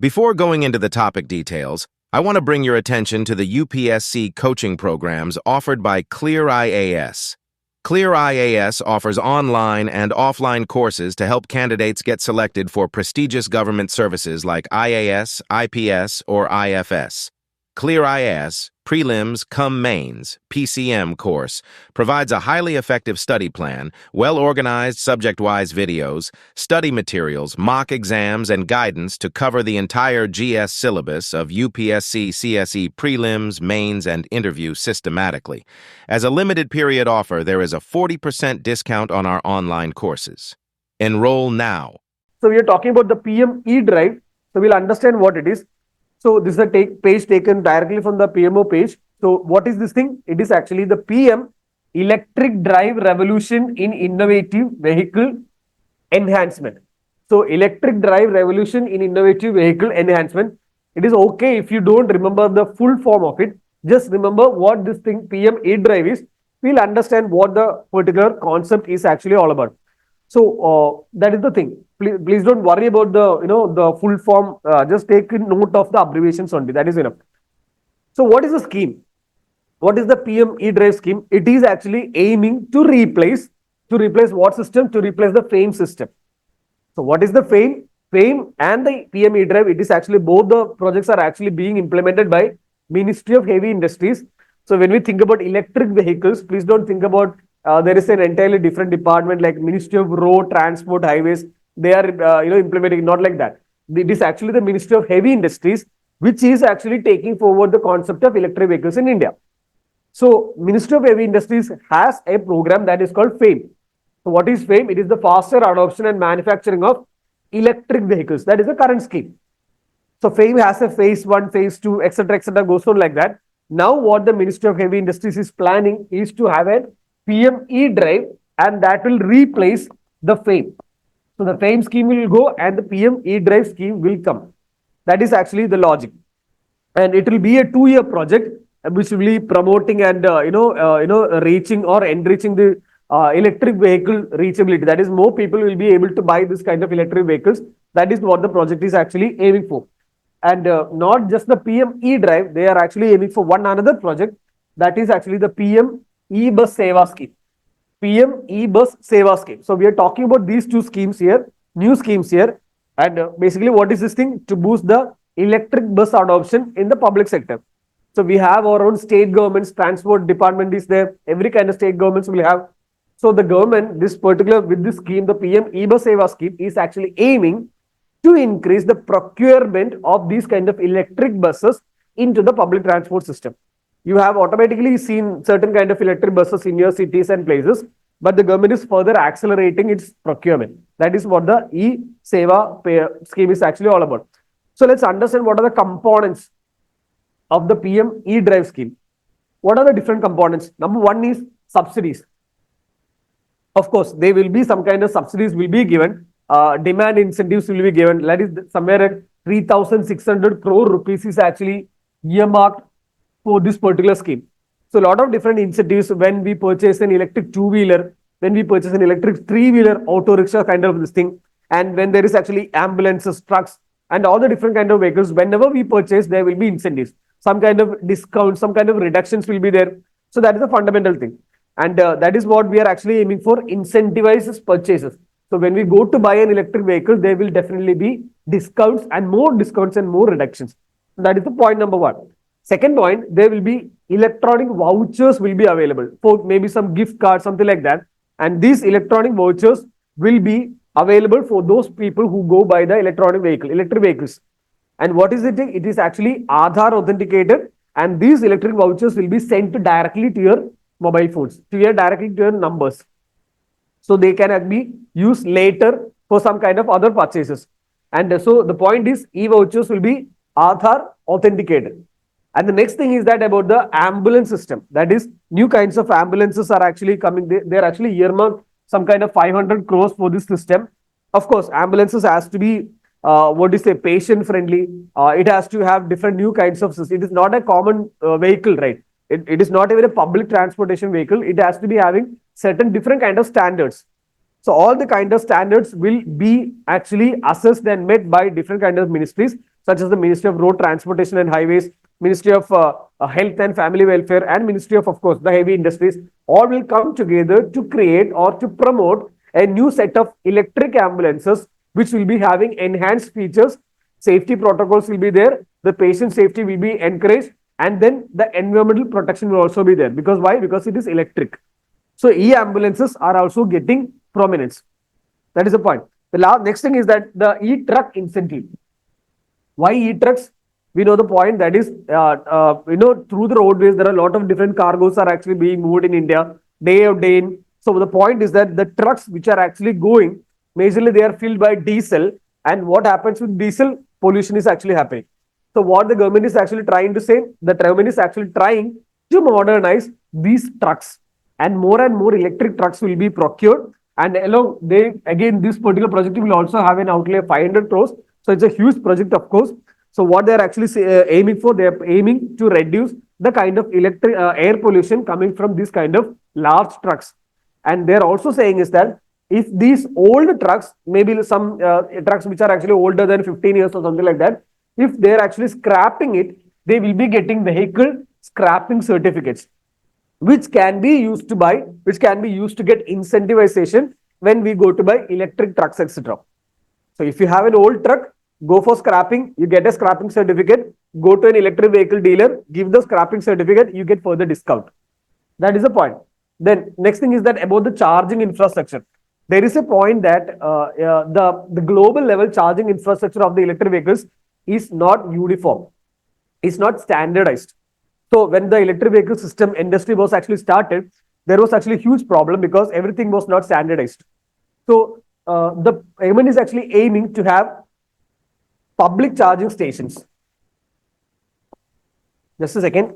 Before going into the topic details, I want to bring your attention to the UPSC coaching programs offered by ClearIAS. ClearIAS offers online and offline courses to help candidates get selected for prestigious government services like IAS, IPS, or IFS. ClearIAS, Prelims cum Mains, PCM course, provides a highly effective study plan, well-organized subject-wise videos, study materials, mock exams, and guidance to cover the entire GS syllabus of UPSC CSE Prelims, Mains, and Interview systematically. As a limited-period offer, there is a 40% discount on our online courses. Enroll now. So we are talking about the PM e-drive, so we'll understand what it is. So this is a page taken directly from the PMO page. So what is this thing? It is actually the PM Electric Drive Revolution in Innovative Vehicle Enhancement. So Electric Drive Revolution in Innovative Vehicle Enhancement. It is okay if you don't remember the full form of it. Just remember what this thing PM e-drive is. We'll understand what the particular concept is actually all about. So that is the thing. Please don't worry about the full form. Just take note of the abbreviations only. That is enough. So what is the scheme? What is the PM e-drive scheme? It is actually aiming to replace what system? To replace the FAME system. So what is the FAME? FAME and the PM e-drive. It is actually both the projects are actually being implemented by Ministry of Heavy Industries. So when we think about electric vehicles, please don't think about there is an entirely different department like Ministry of Road, Transport, Highways. They are implementing, not like that. It is actually the Ministry of Heavy Industries which is actually taking forward the concept of electric vehicles in India. So Ministry of Heavy Industries has a program that is called FAME. So what is FAME? It is the faster adoption and manufacturing of electric vehicles. That is the current scheme. So FAME has a phase 1, phase 2, etc., goes on like that. Now what the Ministry of Heavy Industries is planning is to have a PM e-drive, and that will replace the FAME. So the FAME scheme will go and the PM e-drive scheme will come. That is actually the logic. And it will be a 2-year project which will be promoting and reaching or enriching the electric vehicle reachability. That is, more people will be able to buy this kind of electric vehicles. That is what the project is actually aiming for. And not just the PM e-drive, they are actually aiming for one another project. That is actually the PM e-bus Seva scheme. PM e-bus Seva scheme. So we are talking about these two schemes here, new schemes here. And basically what is this thing? To boost the electric bus adoption in the public sector. So we have our own state governments, transport department is there. Every kind of state governments will have. So the government, with this scheme, the PM e-bus Seva scheme is actually aiming to increase the procurement of these kind of electric buses into the public transport system. You have automatically seen certain kind of electric buses in your cities and places, but the government is further accelerating its procurement. That is what the e-Seva scheme is actually all about. So let's understand what are the components of the PM e-drive scheme. What are the different components? Number one is subsidies. Of course, there will be some kind of subsidies will be given. Demand incentives will be given. That is somewhere at 3,600 crore rupees is actually earmarked for this particular scheme. So a lot of different incentives when we purchase an electric two-wheeler, when we purchase an electric three-wheeler auto rickshaw kind of this thing, and when there is actually ambulances, trucks, and all the different kind of vehicles, whenever we purchase, there will be incentives. Some kind of discounts, some kind of reductions will be there. So that is a fundamental thing. And that is what we are actually aiming for, incentivizes purchases. So when we go to buy an electric vehicle, there will definitely be discounts and more reductions. So that is the point number one. Second point, there will be electronic vouchers will be available for maybe some gift cards, something like that. And these electronic vouchers will be available for those people who go buy the electric vehicles. And what is it? It is actually Aadhaar authenticated, and these electric vouchers will be sent directly to your mobile phones, directly to your numbers. So they can be used later for some kind of other purchases. And so the point is, e-vouchers will be Aadhaar authenticated. And the next thing is that about the ambulance system. That is, new kinds of ambulances are actually coming. They're actually earmarked some kind of 500 crores for this system. Of course, ambulances has to be, patient friendly. It has to have different new kinds of systems. It is not a common vehicle, right? It is not even a public transportation vehicle. It has to be having certain different kind of standards. So all the kind of standards will be actually assessed and met by different kind of ministries. such as the Ministry of Road Transportation and Highways, Ministry of Health and Family Welfare, and Ministry of course, the heavy industries, all will come together to create or to promote a new set of electric ambulances, which will be having enhanced features. Safety protocols will be there. The patient safety will be encouraged. And then the environmental protection will also be there. Because why? Because it is electric. So e-ambulances are also getting prominence. That is the point. The next thing is that the e-truck incentive. Why e-trucks? We know the point, that is, through the roadways, there are a lot of different cargoes are actually being moved in India, day out, day in. So the point is that the trucks which are actually going, majorly they are filled by diesel. And what happens with diesel? Pollution is actually happening. So what the government is actually trying to say, the government is actually trying to modernize these trucks. And more electric trucks will be procured. And along, this particular project will also have an outlay of 500 crores. So it's a huge project, of course. So what they're actually aiming for, they're aiming to reduce the kind of electric air pollution coming from this kind of large trucks. And they're also saying is that if these old trucks, maybe some trucks which are actually older than 15 years or something like that, if they're actually scrapping it, they will be getting vehicle scrapping certificates, which can be used to get incentivization when we go to buy electric trucks, etc. So if you have an old truck, go for scrapping, you get a scrapping certificate, go to an electric vehicle dealer, give the scrapping certificate, you get further discount. That is the point. Then next thing is that about the charging infrastructure. There is a point that the global level charging infrastructure of the electric vehicles is not uniform, is not standardized. So when the electric vehicle system industry was actually started, there was actually a huge problem because everything was not standardized. So the government is actually aiming to have public charging stations. Just a second.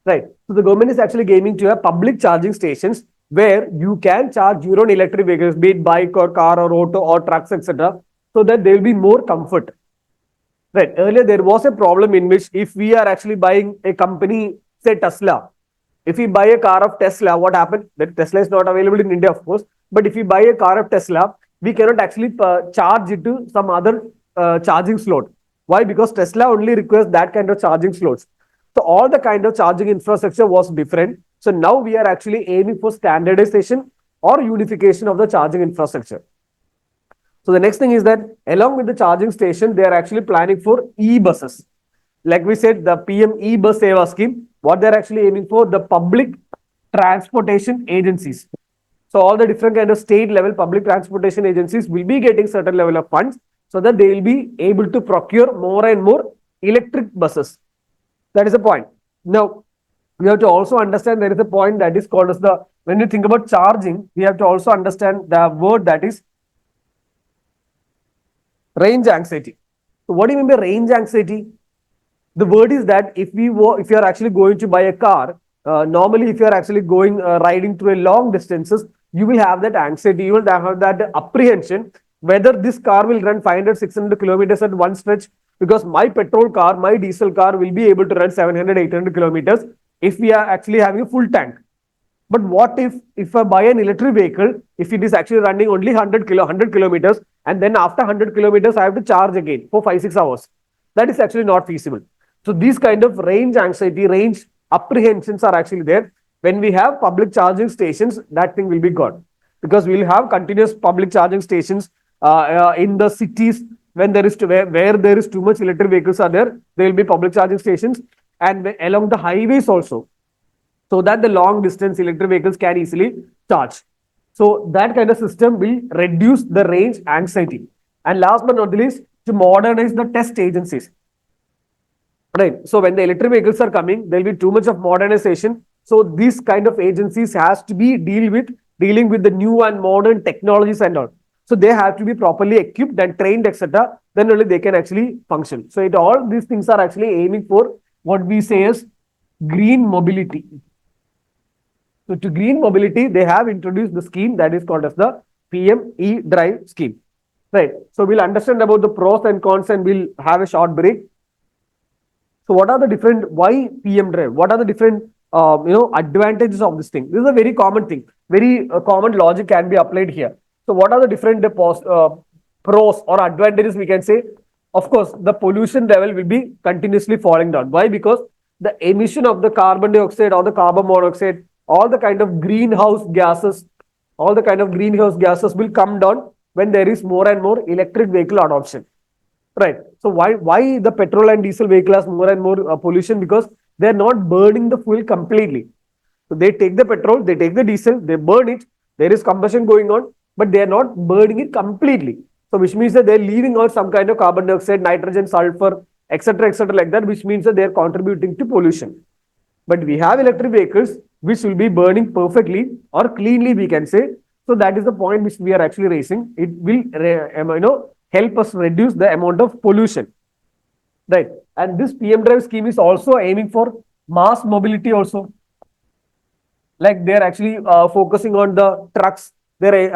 Right. So the government is actually aiming to have public charging stations where you can charge your own electric vehicles, be it bike or car or auto or trucks, etc., so that there will be more comfort. Right. Earlier, there was a problem in which if we are actually buying a company, say Tesla, if we buy a car of Tesla, what happened? That Tesla is not available in India, of course. But if we buy a car of Tesla, we cannot actually charge it to some other charging slot. Why? Because Tesla only requires that kind of charging slots. So all the kind of charging infrastructure was different. So now we are actually aiming for standardization or unification of the charging infrastructure. So the next thing is that along with the charging station, they are actually planning for e-buses. Like we said, the PM e-bus Seva scheme, what they're actually aiming for, the public transportation agencies. So all the different kind of state level public transportation agencies will be getting certain level of funds so that they will be able to procure more and more electric buses. That is the point. Now, we have to also understand there is a point that is called as the, when you think about charging, we have to also understand the word that is range anxiety. So what do you mean by range anxiety? The word is that if you are actually going to buy a car, normally if you are actually going riding through a long distances, you will have that anxiety, you will have that apprehension whether this car will run 500, 600 kilometers at one stretch, because my petrol car, my diesel car will be able to run 700, 800 kilometers if we are actually having a full tank. But what if I buy an electric vehicle, if it is actually running only 100 kilometers, and then after 100 kilometers, I have to charge again for 5-6 hours. That is actually not feasible. So these kind of range anxiety, range apprehensions are actually there. When we have public charging stations, that thing will be gone, because we will have continuous public charging stations in the cities. When there is where there is too much electric vehicles are there will be public charging stations, and along the highways also, so that the long distance electric vehicles can easily charge. So that kind of system will reduce the range anxiety. And last but not the least, to modernize the test agencies. Right. So when the electric vehicles are coming, there will be too much of modernization. So these kind of agencies has to be dealing with the new and modern technologies and all. So they have to be properly equipped and trained, etc. Then only they can actually function. So all these things are actually aiming for what we say as green mobility. So to green mobility, they have introduced the scheme that is called as the PM e-drive scheme. Right. So we'll understand about the pros and cons, and we'll have a short break. So what are the different, why PM drive? What are the different advantages of this thing? This is a very common thing. very common logic can be applied here. So what are the different pros or advantages we can say? Of course, the pollution level will be continuously falling down. Why? Because the emission of the carbon dioxide or the carbon monoxide, all the kind of greenhouse gases, all the kind of greenhouse gases will come down when there is more and more electric vehicle adoption. Right. So why the petrol and diesel vehicle has more and more pollution? Because they are not burning the fuel completely. So they take the petrol, they take the diesel, they burn it. There is combustion going on, but they are not burning it completely. So which means that they are leaving out some kind of carbon dioxide, nitrogen, sulfur, etc., like that, which means that they are contributing to pollution. But we have electric vehicles which will be burning perfectly or cleanly, we can say. So that is the point which we are actually raising. It will, help us reduce the amount of pollution. Right. And this PM Drive scheme is also aiming for mass mobility also. Like they're actually focusing on the trucks, they're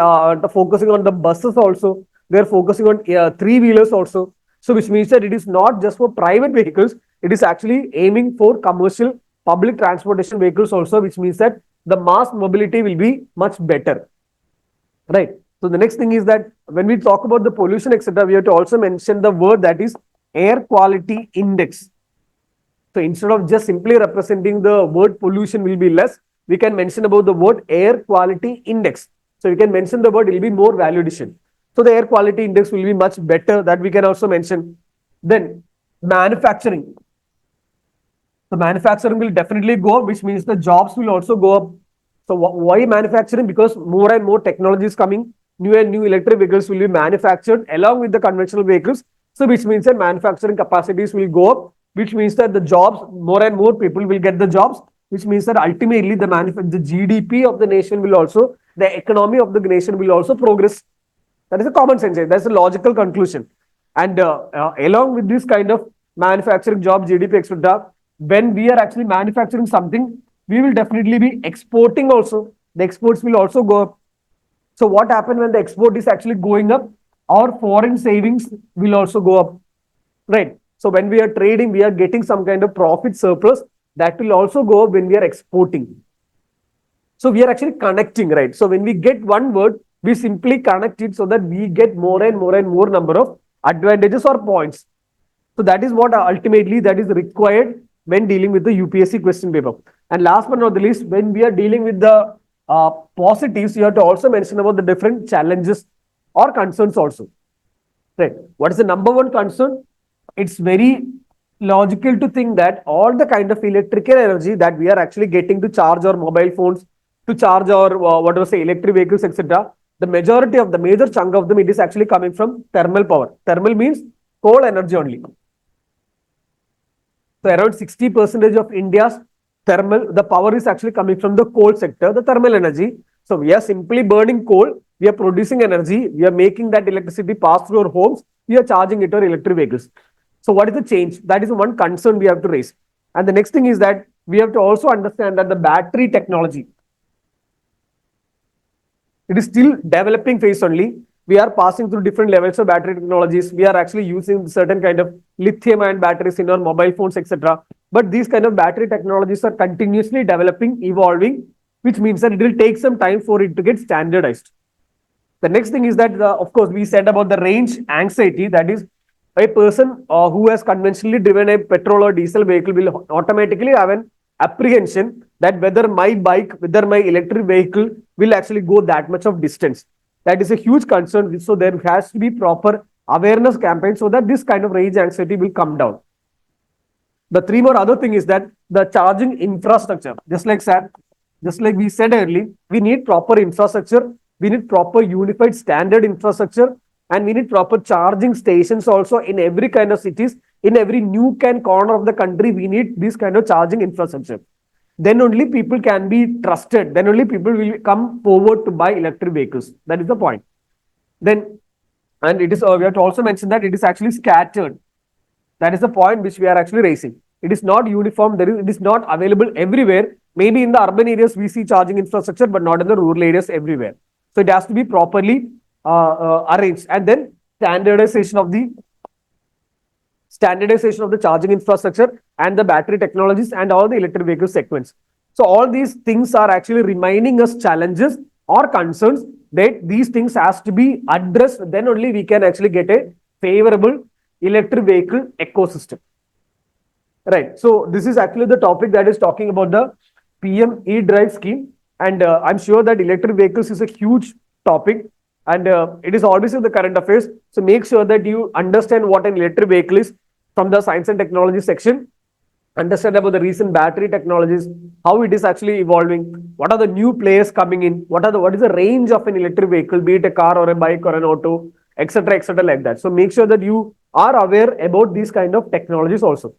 focusing on the buses also, they're focusing on three-wheelers also. So which means that it is not just for private vehicles, it is actually aiming for commercial public transportation vehicles also, which means that the mass mobility will be much better. Right. So the next thing is that when we talk about the pollution, etc., we have to also mention the word that is air quality index. So instead of just simply representing the word pollution will be less, we can mention about the word air quality index. So we can mention the word, it will be more value addition. So the air quality index will be much better, that we can also mention. Then manufacturing. The manufacturing will definitely go up, which means the jobs will also go up. So why manufacturing? Because more and more technology is coming. New and new electric vehicles will be manufactured along with the conventional vehicles. So which means that manufacturing capacities will go up, which means that the jobs, more and more people will get the jobs, which means that ultimately the GDP of the nation will also, the economy of the nation will also progress. That is a common sense. That's a logical conclusion. And along with this kind of manufacturing job, GDP, etc., when we are actually manufacturing something, we will definitely be exporting also. The exports will also go up. So what happens when the export is actually going up? Our foreign savings will also go up. Right. So when we are trading, we are getting some kind of profit surplus that will also go up when we are exporting. So we are actually connecting, right? So when we get one word, we simply connect it so that we get more and more number of advantages or points. So that is what ultimately that is required when dealing with the UPSC question paper. And last but not the least, when we are dealing with the positives, you have to also mention about the different challenges or concerns also. Right. What is the number one concern? It's very logical to think that all the kind of electrical energy that we are actually getting to charge our mobile phones, to charge our whatever say electric vehicles, etc., the majority of the major chunk of them, it is actually coming from thermal power. Thermal means coal energy only. So around 60% of India's thermal, the power is actually coming from the coal sector, the thermal energy. So we are simply burning coal, we are producing energy, we are making that electricity pass through our homes, we are charging it our electric vehicles. So what is the change? That is one concern we have to raise. And the next thing is that we have to also understand that the battery technology, it is still developing phase only. We are passing through different levels of battery technologies. We are actually using certain kind of lithium-ion batteries in our mobile phones, etc. But these kind of battery technologies are continuously developing, evolving, which means that it will take some time for it to get standardized. The next thing is that, of course, we said about the range anxiety. That is, a person who has conventionally driven a petrol or diesel vehicle will automatically have an apprehension that whether my bike, whether my electric vehicle will actually go that much of distance. That is a huge concern. So there has to be proper awareness campaign so that this kind of range anxiety will come down. The three more other thing is that the charging infrastructure, just like we said earlier, we need proper infrastructure, we need proper unified standard infrastructure, and we need proper charging stations also in every kind of cities, in every nook and corner of the country. We need this kind of charging infrastructure. Then only people can be trusted. Then only people will come forward to buy electric vehicles. That is the point. Then, and it is we have to also mention that it is actually scattered. That is the point which we are actually raising. It is not uniform. It is not available everywhere. Maybe in the urban areas we see charging infrastructure, but not in the rural areas everywhere. So it has to be properly arranged. And then standardization of the charging infrastructure and the battery technologies and all the electric vehicle segments. So all these things are actually reminding us challenges or concerns that these things has to be addressed. Then only we can actually get a favorable electric vehicle ecosystem. Right. So this is actually the topic that is talking about the PM e-drive scheme. And I'm sure that electric vehicles is a huge topic, and it is always in the current affairs. So make sure that you understand what an electric vehicle is from the science and technology section. Understand about the recent battery technologies, how it is actually evolving, what are the new players coming in, what is the range of an electric vehicle, be it a car or a bike or an auto, etc., etc., like that. So make sure that you are aware about these kind of technologies also.